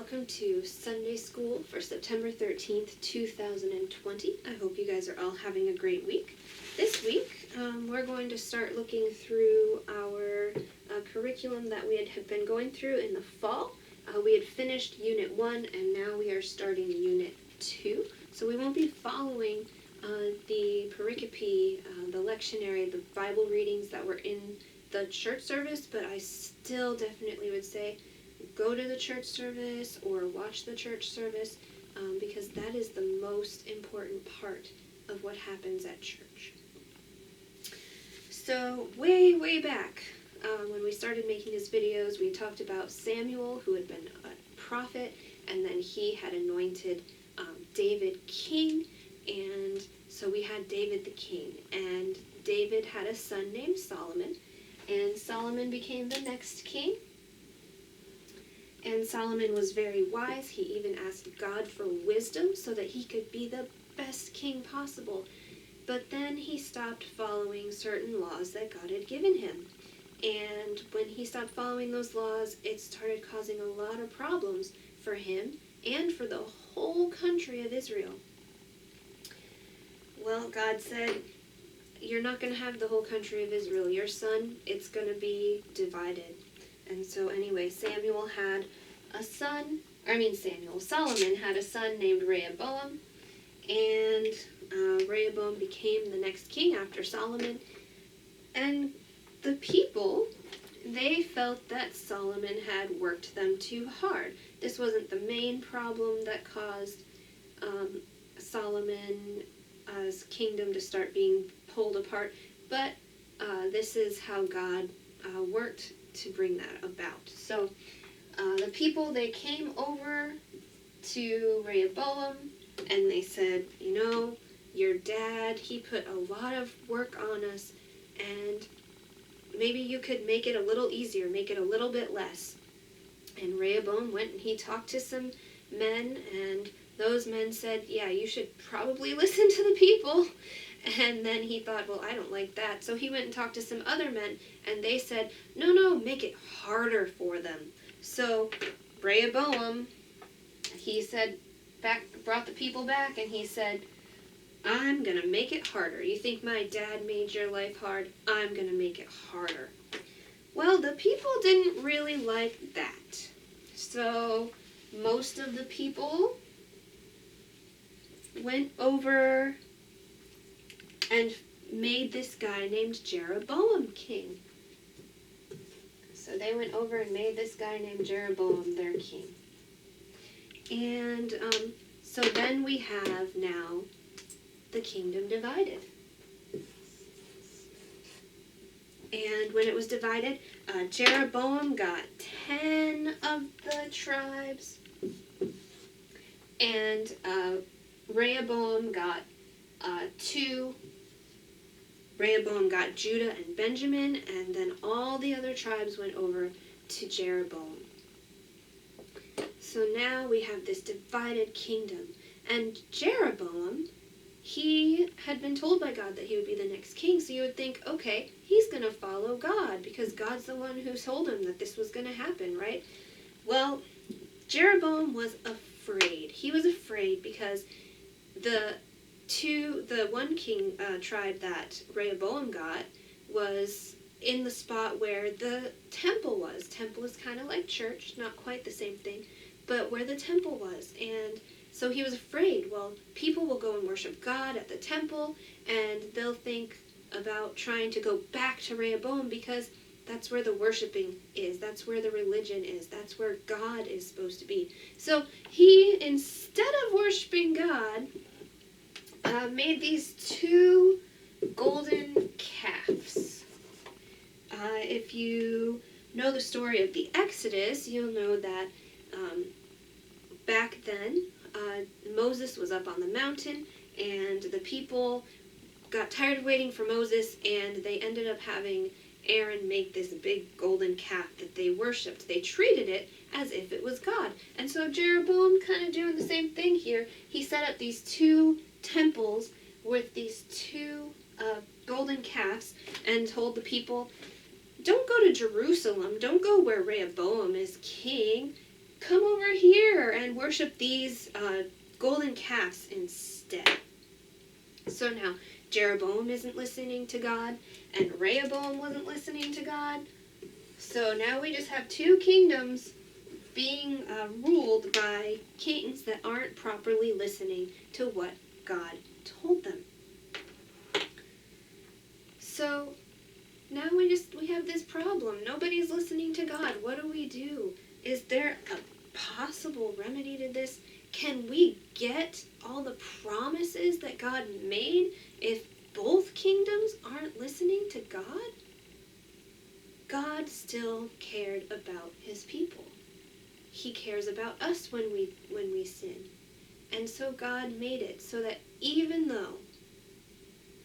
welcome to Sunday School for September 13th, 2020. I hope you guys are all having a great week. This week, we're going to start looking through our curriculum that we had been going through in the fall. We had finished Unit 1, and now we are starting Unit 2. So we won't be following the pericope, the lectionary, the Bible readings that were in the church service, but I still definitely would say go to the church service or watch the church service because that is the most important part of what happens at church. So way back when we started making these videos, we talked about Samuel, who had been a prophet, and then he had anointed David king, and so we had David the king, and David had a son named Solomon, and Solomon became the next king. And Solomon was very wise. He even asked God for wisdom so that he could be the best king possible. But then he stopped following certain laws that God had given him. And when he stopped following those laws, it started causing a lot of problems for him and for the whole country of Israel. Well, God said, you're not going to have the whole country of Israel. Your son, it's going to be divided. And so anyway, Solomon had a son named Rehoboam, and Rehoboam became the next king after Solomon. And the people, they felt that Solomon had worked them too hard. This wasn't the main problem that caused Solomon's kingdom to start being pulled apart, but this is how God worked to bring that about. So the people, they came over to Rehoboam and they said, you know, your dad, he put a lot of work on us, and maybe you could make it a little easier, make it a little bit less. And Rehoboam went and he talked to some men, and those men said, yeah, you should probably listen to the people. And then he thought, well, I don't like that. So he went and talked to some other men, and they said, no, make it harder for them. So Rehoboam, he said, brought the people back, and he said, I'm going to make it harder. You think my dad made your life hard? I'm going to make it harder. Well, the people didn't really like that. So most of the people went over and made this guy named Jeroboam king. So they went over and made this guy named Jeroboam their king. And so then we have now the kingdom divided. And when it was divided, Jeroboam got 10 of the tribes, and Rehoboam got 2. Rehoboam got Judah and Benjamin, and then all the other tribes went over to Jeroboam. So now we have this divided kingdom. And Jeroboam, he had been told by God that he would be the next king, so you would think, okay, he's going to follow God, because God's the one who told him that this was going to happen, right? Well, Jeroboam was afraid. He was afraid because the one king tribe that Rehoboam got was in the spot where the temple was. Temple is kind of like church, not quite the same thing, but where the temple was. And so he was afraid, well, people will go and worship God at the temple, and they'll think about trying to go back to Rehoboam because that's where the worshiping is. That's where the religion is. That's where God is supposed to be. So he, instead of worshiping God, made these 2 golden calves. If you know the story of the Exodus, you'll know that back then Moses was up on the mountain, and the people got tired of waiting for Moses, and they ended up having Aaron make this big golden calf that they worshipped. They treated it as if it was God. And so Jeroboam kind of doing the same thing here. He set up these 2 temples with these 2 golden calves and told the people, don't go to Jerusalem, don't go where Rehoboam is king, come over here and worship these golden calves instead. So now Jeroboam isn't listening to God, and Rehoboam wasn't listening to God. So now we just have two kingdoms being ruled by kings that aren't properly listening to what God told them. So now we have this problem. Nobody's listening to God. What do? Is there a possible remedy to this? Can we get all the promises that God made if both kingdoms aren't listening to God? God still cared about his people. He cares about us when we sin. And so God made it so that even though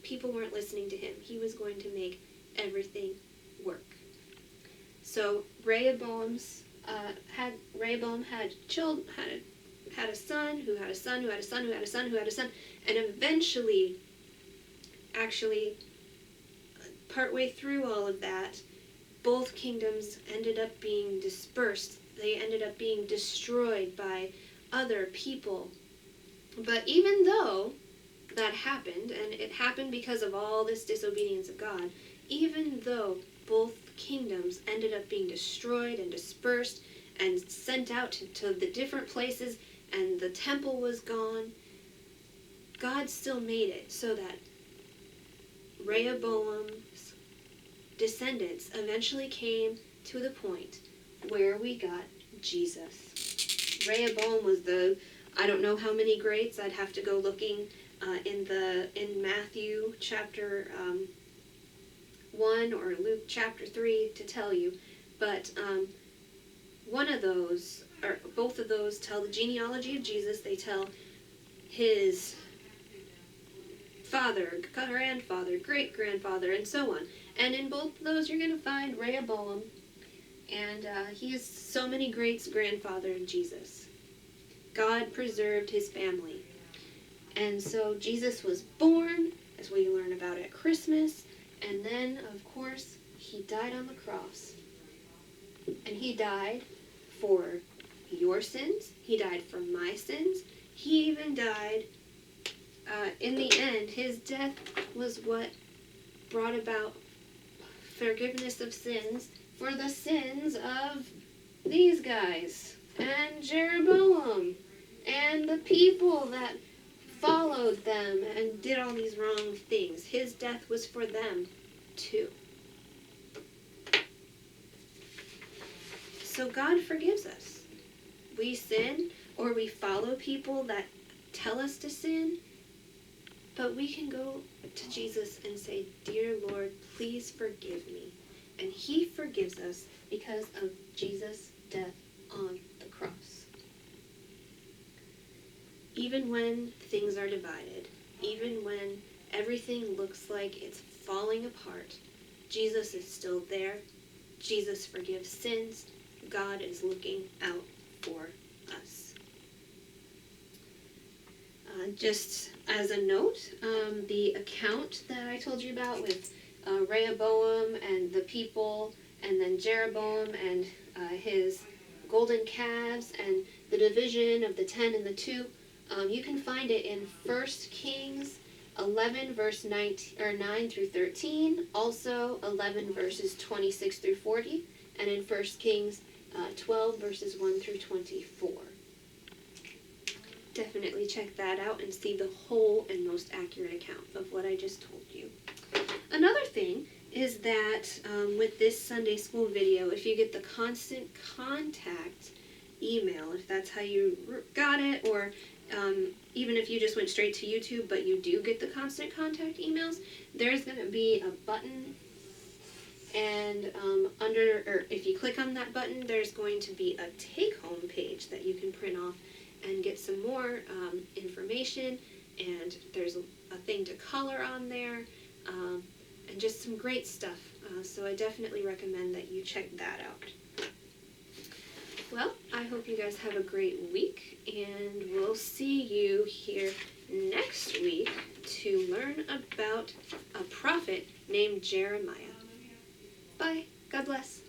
people weren't listening to him, he was going to make everything work. So Rehoboam had children, had a son who had a son who had a son who had a son who had a son, and eventually, actually, partway through all of that, both kingdoms ended up being dispersed. They ended up being destroyed by other people. But even though that happened, and it happened because of all this disobedience of God, even though both kingdoms ended up being destroyed and dispersed and sent out to the different places, and the temple was gone, God still made it so that Rehoboam's descendants eventually came to the point where we got Jesus. Rehoboam was I don't know how many greats. I'd have to go looking in Matthew chapter 1 or Luke chapter 3 to tell you, but one of those, or both of those, tell the genealogy of Jesus. They tell his father, grandfather, great-grandfather, and so on. And in both of those, you're going to find Rehoboam, and he is so many greats grandfather of Jesus. God preserved his family. And so Jesus was born, as we learn about at Christmas, and then, of course, he died on the cross. And he died for your sins. He died for my sins. He even died, in the end, his death was what brought about forgiveness of sins for the sins of these guys, and Jeroboam, and the people that followed them and did all these wrong things. His death was for them, too. So God forgives us. We sin, or we follow people that tell us to sin, but we can go to Jesus and say, "Dear Lord, please forgive me." And he forgives us because of Jesus' death on the cross. Even when things are divided, even when everything looks like it's falling apart, Jesus is still there. Jesus forgives sins. God is looking out for us. Just as a note, the account that I told you about with Rehoboam and the people, and then Jeroboam and his golden calves, and the division of the 10 and the 2, you can find it in 1 Kings 11 verse 9 through 13, also 11 verses 26 through 40, and in 1 Kings 12 verses 1 through 24. Definitely check that out and see the whole and most accurate account of what I just told you. Another thing is that with this Sunday school video, if you get the Constant Contact email, if that's how you got it, or even if you just went straight to YouTube but you do get the Constant Contact emails, there's going to be a button, and if you click on that button, there's going to be a take-home page that you can print off and get some more information, and there's a thing to color on there, and just some great stuff. So I definitely recommend that you check that out. Well, I hope you guys have a great week, and we'll see you here next week to learn about a prophet named Jeremiah. Bye. God bless.